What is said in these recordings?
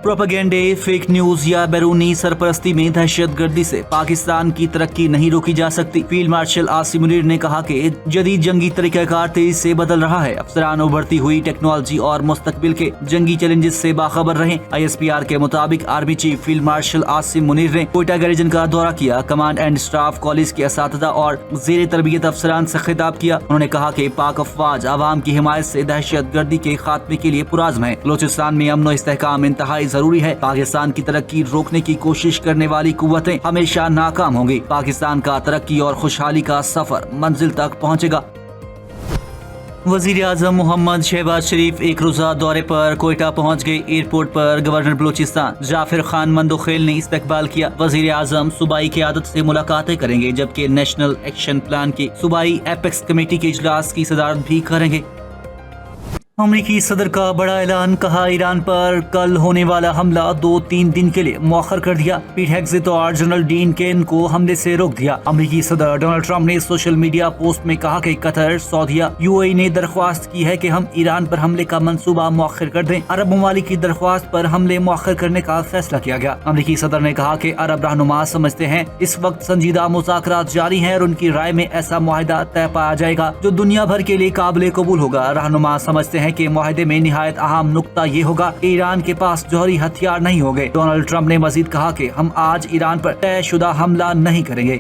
प्रोपेगेंडे, fake news या बैरूनी सरपरस्ती में दहशत गर्दी से पाकिस्तान की तरक्की नहीं रोकी जा सकती। फील्ड मार्शल आसिम मुनीर ने कहा कि जदीद जंगी तरीकाकार तेजी से बदल रहा है। अफसरान उभरती हुई टेक्नोलॉजी और मुस्तकबिल के जंगी चैलेंजेस से बाखबर रहें। ISPR के मुताबिक army chief field marshal Asim Munir ने कोयटा गैरिजन का दौरा किया, कमांड एंड स्टाफ कॉलेज के असातिज़ा और ज़ेर तरबियत अफसरान से खिताब किया। उन्होंने कहा कि पाक अफवाज आवाम की हिमायत से दहशत गर्दी के खात्मे के लिए पुराज़्म है। बलोचिस्तान में अमन व इस्तेहकाम इंतहाई जरूरी है। पाकिस्तान की तरक्की रोकने की कोशिश करने वाली कुव्वतें हमेशा नाकाम होंगी। पाकिस्तान का तरक्की और खुशहाली का सफर मंजिल तक पहुंचेगा। वजीर आजम मोहम्मद शहबाज शरीफ एक रोजा दौरे पर कोयटा पहुंच गए। एयरपोर्ट पर गवर्नर बलोचिस्तान जाफिर खान मंदोखेल ने इस्तकबाल किया। वजीर आजम सूबाई क़यादत से मुलाकातें करेंगे, जबकि नेशनल एक्शन प्लान की सूबाई एपेक्स कमेटी के इजलास की सदारत भी करेंगे। अमरीकी सदर का बड़ा ऐलान, कहा ईरान पर कल होने वाला हमला 2-3 दिन के लिए मौखर कर दिया। पीट हेग्सेट और जनरल डीन केन को हमले से रोक दिया। अमरीकी सदर डोनाल्ड ट्रंप ने सोशल मीडिया पोस्ट में कहा कि कतर, सऊदीया, UAE ने दरख्वास्त की है कि हम ईरान पर हमले का मंसूबा मौखर कर दें। अरब ममालिक की दरख्वास्त पर हमले मौखर करने का फैसला किया गया। अमरीकी सदर ने कहा कि अरब रहनुमा समझते हैं इस वक्त संजीदा मुज़ाकरात जारी हैं और उनकी राय में ऐसा मुआहिदा तय पाया जाएगा जो दुनिया भर के लिए काबिल कबूल होगा। रहनुमा समझते हैं कि मुआहदे में निहायत अहम नुक्ता ये होगा कि ईरान के पास जौहरी हथियार नहीं होंगे। डोनाल्ड ट्रंप ने मजीद कहा कि हम आज ईरान पर तयशुदा हमला नहीं करेंगे।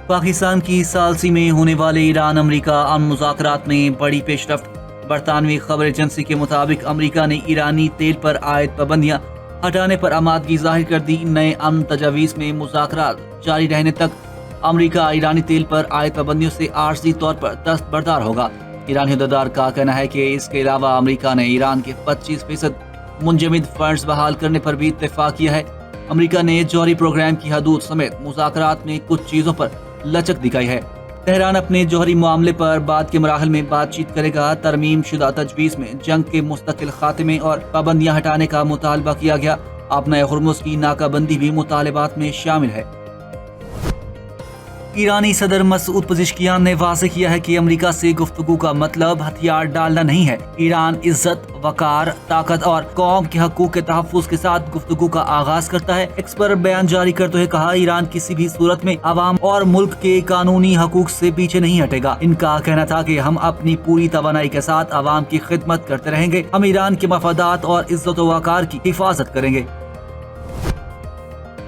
पाकिस्तान की सालसी में होने वाले ईरान अमरीका अमन मुज़ाकरात में बड़ी पेशरफ्त। बरतानवी खबर एजेंसी के मुताबिक अमरीका ने ईरानी तेल पर आयद पाबंदियां हटाने पर आमादगी जाहिर कर दी। नए अमन तजावीज़ में मुज़ाकरात जारी रहने तक अमरीका ईरानी तेल पर आयद पाबंदियों से आर्जी तौर पर दस्तबरदार होगा। ईरानी हुद्देदार का कहना है कि इसके अलावा अमेरिका ने ईरान के 25% मुंजमद फंड्स बहाल करने पर भी इत्तेफाक किया है। अमेरिका ने जौहरी प्रोग्राम की हदूद समेत मुज़ाकरात में कुछ चीज़ों पर लचक दिखाई है। तेहरान अपने जौहरी मामले पर बाद के मराहल में बातचीत करेगा। तरमीम शुदा तजवीज़ में जंग के मुस्तकिल खात्मे और पाबंदियाँ हटाने का मुतालबा किया गया। अपना हुर्मुज़ की नाकाबंदी भी मुतालबात में शामिल है। ईरानी सदर मसूद पज़ेश्कियान ने वाज़ेह किया है कि अमेरिका से गुफ्तगू का मतलब हथियार डालना नहीं है। ईरान इज्जत, वकार, ताकत और कौम के हकूक़ के तहफ़्फ़ुज़ के साथ गुफ्तगू का आगाज करता है। एक्स पर बयान जारी करते हुए कहा, ईरान किसी भी सूरत में अवाम और मुल्क के कानूनी हकूक़ से पीछे नहीं हटेगा। इनका कहना था कि हम अपनी पूरी तवानाई के साथ अवाम की खिदमत करते रहेंगे। हम ईरान के मफादात और इज्जत व वकार की हिफाजत करेंगे।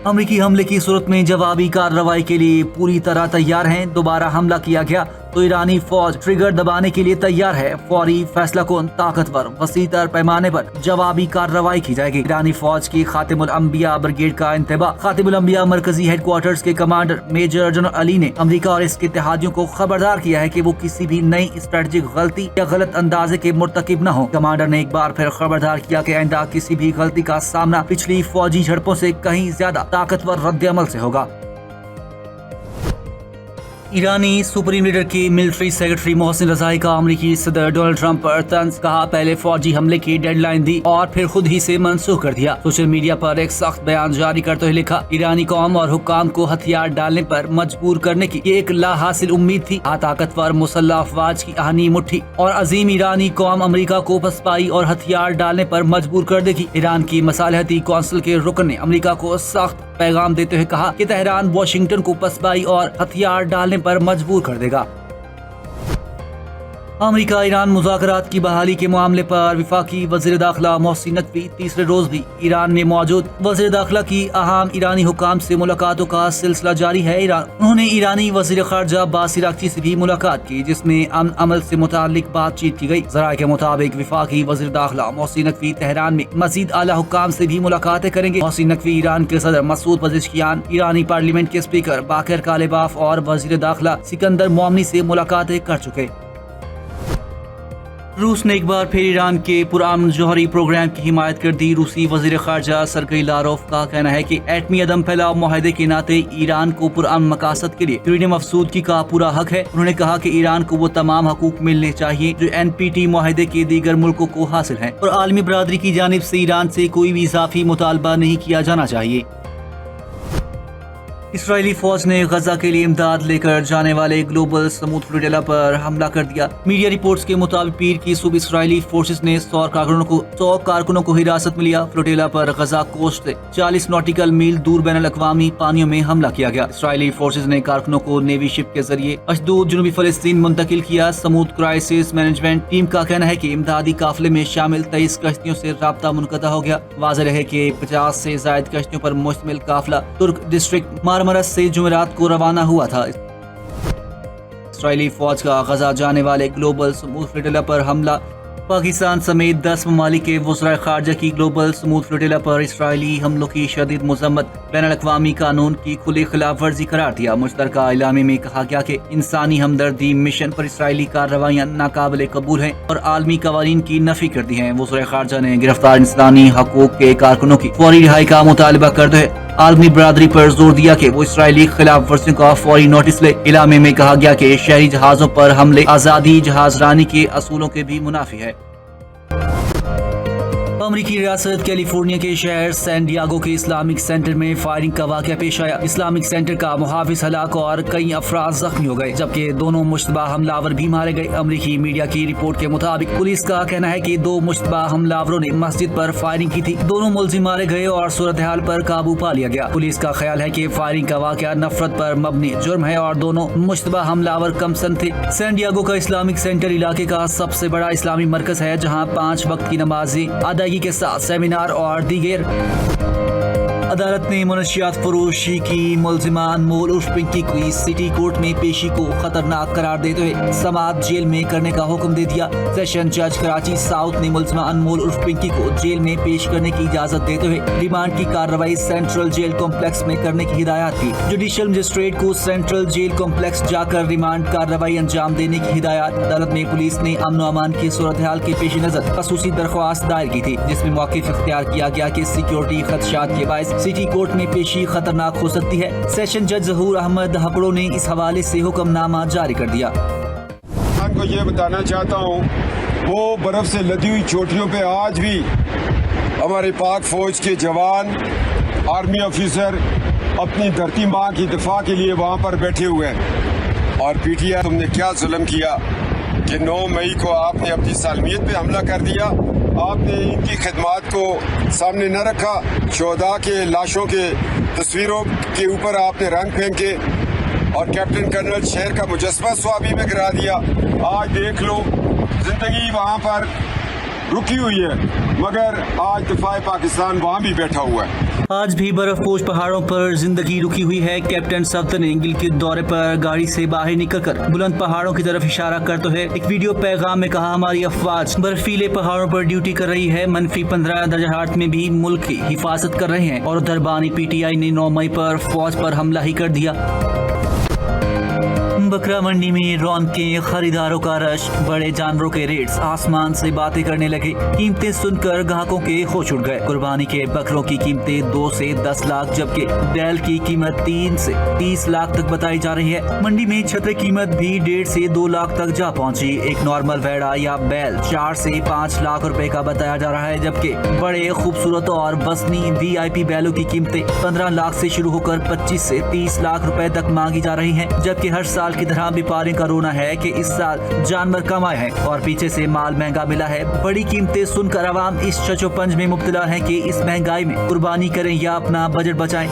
अमरीकी हमले की सूरत में जवाबी कार्रवाई के लिए पूरी तरह तैयार हैं। दोबारा हमला किया गया तो ईरानी फौज ट्रिगर दबाने के लिए तैयार है। फौरी फैसला कौन, ताकतवर, वसीतर पैमाने पर जवाबी कार्रवाई की जाएगी। ईरानी फौज की खातिमुल अंबिया ब्रिगेड का इंतबा। खातिमुल अंबिया मरकजी हेडक्वार्टर्स के कमांडर मेजर जनरल अली ने अमेरिका और इसके इत्तेहादियों को खबरदार किया है कि वो किसी भी नई स्ट्रेटेजिक गलती या गलत अंदाजे के मुर्तकिब न हो। कमांडर ने एक बार फिर खबरदार किया कि आइंदा किसी भी गलती का सामना पिछली फौजी झड़पों से कहीं ज्यादा ताकतवर रद्द-ए-अमल से होगा। ईरानी सुप्रीम लीडर की मिलिट्री सेक्रेटरी मोहसिन रज़ाई का अमरीकी सदर डोनाल्ड ट्रंप पर तंज। कहा, पहले फौजी हमले की डेडलाइन दी और फिर खुद ही से मनसूख कर दिया। सोशल मीडिया पर एक सख्त बयान जारी करते हुए लिखा, ईरानी कौम और हुक्काम को हथियार डालने पर मजबूर करने की एक ला हासिल उम्मीद थी। ताकतवर मुसल्लह अफवाज की आहनी मुट्ठी और अजीम ईरानी कौम अमेरिका को पसपाई और हथियार डालने पर मजबूर कर देगी। ईरान की मसालहती कौंसिल के रुकन ने अमेरिका को सख्त पैगाम देते हुए कहा कि तेहरान वाशिंगटन को पसपाई और हथियार डालने पर मजबूर कर देगा। अमेरिका ईरान मुज़ाकरात की बहाली के मामले पर वफाकी वज़ीर दाखिला मोहसिन नकवी तीसरे रोज भी ईरान में मौजूद। वज़ीर दाखिला की अहम ईरानी हुकाम से मुलाकातों का सिलसिला जारी है। उन्होंने ईरानी वज़ीर ख़ारजा अब्बास इराक़ची से भी मुलाकात की, जिसमें अमन अमल से मुताल्लिक बातचीत की गई। ज़राए के मुताबिक वफाकी वज़ीर दाखिला मोहसिन नकवी तेहरान में मज़ीद आला हुकाम से भी मुलाकातें करेंगे। मोहसिन नकवी ईरान के सदर मसूद पज़ेश्कियान, ईरानी पार्लियामेंट के स्पीकर बाकर कालिबाफ और वज़ीर दाखिला सिकंदर मोमनी से मुलाकातें कर चुके। रूस ने एक बार फिर ईरान के पुरान जौहरी प्रोग्राम की हिमायत कर दी। रूसी वजीर खारजा सरगई लारोफ का कहना है कि एटमी अदम फैलाव माहदे के नाते ईरान को पुरान मकासद के लिए यूरेनियम अफसूदगी का पूरा हक है। उन्होंने कहा कि ईरान को वो तमाम हकूक मिलने चाहिए जो NPT माहदे के दीगर मुल्कों को हासिल हैं और आलमी बरादरी की जानिब से ईरान से कोई भी इजाफी मुतालबा नहीं किया जाना चाहिए। اسرائیلی فوج نے غزہ کے لیے امداد لے کر جانے والے گلوبل سموتھ فلوٹیلا پر حملہ کر دیا۔ میڈیا رپورٹس کے مطابق پیر کی صبح اسرائیلی فورسز نے 100 کارکنوں کو حراست میں لیا۔ فلوٹیلا پر غزہ کوسٹ سے 40 نوٹیکل میل دور بین الاقوامی پانیوں میں حملہ کیا گیا۔ اسرائیلی فورسز نے کارکنوں کو نیوی شپ کے ذریعے اشدود جنوبی فلسطین منتقل کیا۔ سموتھ کرائسس مینجمنٹ ٹیم کا کہنا ہے کہ امدادی قافلے میں شامل 23 کشتیوں سے رابطہ منقطع ہو گیا۔ واضح رہے کہ 50 سے زائد کشتیوں پر مشتمل قافلہ ترک ڈسٹرکٹ مارمرس سے جمعرات کو روانہ ہوا تھا۔ اسرائیلی فوج کا غزہ جانے والے گلوبل سموتھ فلوٹیلا پر حملہ۔ پاکستان سمیت 10 ممالک کے وزرائے خارجہ کی گلوبل سموتھ فلوٹیلا پر اسرائیلی حملوں کی شدید مذمت بین الاقوامی قانون کی کھلی خلاف ورزی قرار دیا۔ مشترکہ اعلامیے میں کہا گیا کہ انسانی ہمدردی مشن پر اسرائیلی کارروائیاں ناقابل قبول ہیں اور عالمی قوانین کی نفی کر دی ہیں۔ وزرائے خارجہ نے گرفتار انسانی حقوق کے کارکنوں کی فوری رہائی کا مطالبہ کرتے ہوئے عالمی برادری پر زور دیا کہ وہ اسرائیلی خلاف ورزیوں کا فوری نوٹس لے۔ اعلامیے میں کہا گیا کہ شہری جہازوں پر حملے آزادی جہاز رانی کے اصولوں کے بھی منافی ہے۔ امریکی ریاست کیلیفورنیا کے شہر سین ڈیاگو کے اسلامک سینٹر میں فائرنگ کا واقعہ پیش آیا۔ اسلامک سینٹر کا محافظ ہلاک اور کئی افراد زخمی ہو گئے، جبکہ دونوں مشتبہ حملہ آور بھی مارے گئے۔ امریکی میڈیا کی رپورٹ کے مطابق پولیس کا کہنا ہے کہ 2 مشتبہ حملہ آوروں نے مسجد پر فائرنگ کی تھی۔ دونوں ملزم مارے گئے اور صورتحال پر قابو پا لیا گیا۔ پولیس کا خیال ہے کہ فائرنگ کا واقعہ نفرت پر مبنی جرم ہے اور دونوں مشتبہ حملہ آور کم سن تھے۔ سین ڈیاگو کا اسلامک سینٹر علاقے کا سب سے بڑا اسلامی مرکز ہے، جہاں 5 وقت کی نمازیں ادائیگی کے ساتھ سیمینار اور دیگر۔ عدالت نے منشیات فروشی کی ملزمہ انمول عرف پنکی کی سٹی کورٹ میں پیشی کو خطرناک قرار دیتے ہوئے سماعت جیل میں کرنے کا حکم دے دیا۔ سیشن جج کراچی ساؤتھ نے ملزمہ انمول عرف پنکی کو جیل میں پیش کرنے کی اجازت دیتے ہوئے ریمانڈ کی کارروائی سینٹرل جیل کمپلیکس میں کرنے کی ہدایات کی۔ جوڈیشل مجسٹریٹ کو سینٹرل جیل کمپلیکس جا کر ریمانڈ کارروائی انجام دینے کی ہدایات۔ عدالت میں پولیس نے امن و امان کی صورتحال کے پیش نظر خصوصی درخواست دائر کی تھی، جس میں موقف اختیار کیا گیا کہ سیکیورٹی خدشات کے باعث سٹی کورٹ میں پیشی خطرناک ہو سکتی ہے۔ سیشن جج ظہور احمد ہکڑوں نے اس حوالے سے حکم نامہ جاری کر دیا۔ آپ کو یہ بتانا چاہتا ہوں، وہ برف سے لدی ہوئی چوٹیوں پہ آج بھی ہمارے پاک فوج کے جوان، آرمی آفیسر اپنی دھرتی ماں کی دفاع کے لیے وہاں پر بیٹھے ہوئے ہیں۔ اور پی ٹی آئی تم نے کیا ظلم کیا کہ 9 مئی کو آپ نے اپنی سالمیت پہ حملہ کر دیا۔ آپ نے ان کی خدمات کو سامنے نہ رکھا، شہداء کے لاشوں کے تصویروں کے اوپر آپ نے رنگ پھینکے اور کیپٹن کرنل شہر کا مجسمہ سوابی میں گرا دیا۔ آج دیکھ لو، زندگی وہاں پر رکی ہوئی ہے، مگر آج دفاع پاکستان وہاں بھی بیٹھا ہوا ہے۔ آج بھی برف پوش پہاڑوں پر زندگی رکی ہوئی ہے۔ کیپٹن صفدر نے گلگت دورے پر گاڑی سے باہر نکل کر بلند پہاڑوں کی طرف اشارہ کرتے ہوئے ایک ویڈیو پیغام میں کہا، ہماری افواج برفیلے پہاڑوں پر ڈیوٹی کر رہی ہے، -15 درجہ حرارت میں بھی ملک کی حفاظت کر رہے ہیں، اور ادھر بانی پی ٹی آئی نے 9 مئی پر فوج پر حملہ ہی کر دیا۔ بکرا منڈی میں رونقیں، خریداروں کا رش، بڑے جانوروں کے ریٹس آسمان سے باتیں کرنے لگے۔ قیمتیں سن کر گاہکوں کے ہوش اڑ گئے۔ قربانی کے بکروں کی قیمتیں 2 سے 10 لاکھ جبکہ بیل کی قیمت 3 سے 30 لاکھ تک بتائی جا رہی ہے۔ منڈی میں چھتر قیمت بھی 1.5 سے 2 لاکھ تک جا پہنچی۔ ایک نارمل ویڑا یا بیل 4 سے 5 لاکھ روپے کا بتایا جا رہا ہے، جبکہ بڑے خوبصورت اور وزنی VIP بیلوں کی قیمتیں 15 لاکھ سے شروع ہو کر 25 سے 30 لاکھ روپے تک مانگی جا رہی ہیں، جبکہ ہر سال کی طرح بیپاریوں کا رونا ہے کہ اس سال جانور کم آئے ہیں اور پیچھے سے مال مہنگا ملا ہے۔ بڑی قیمتیں سن کر عوام اس چچو پنج میں مبتلا ہے کہ اس مہنگائی میں قربانی کریں یا اپنا بجٹ بچائیں۔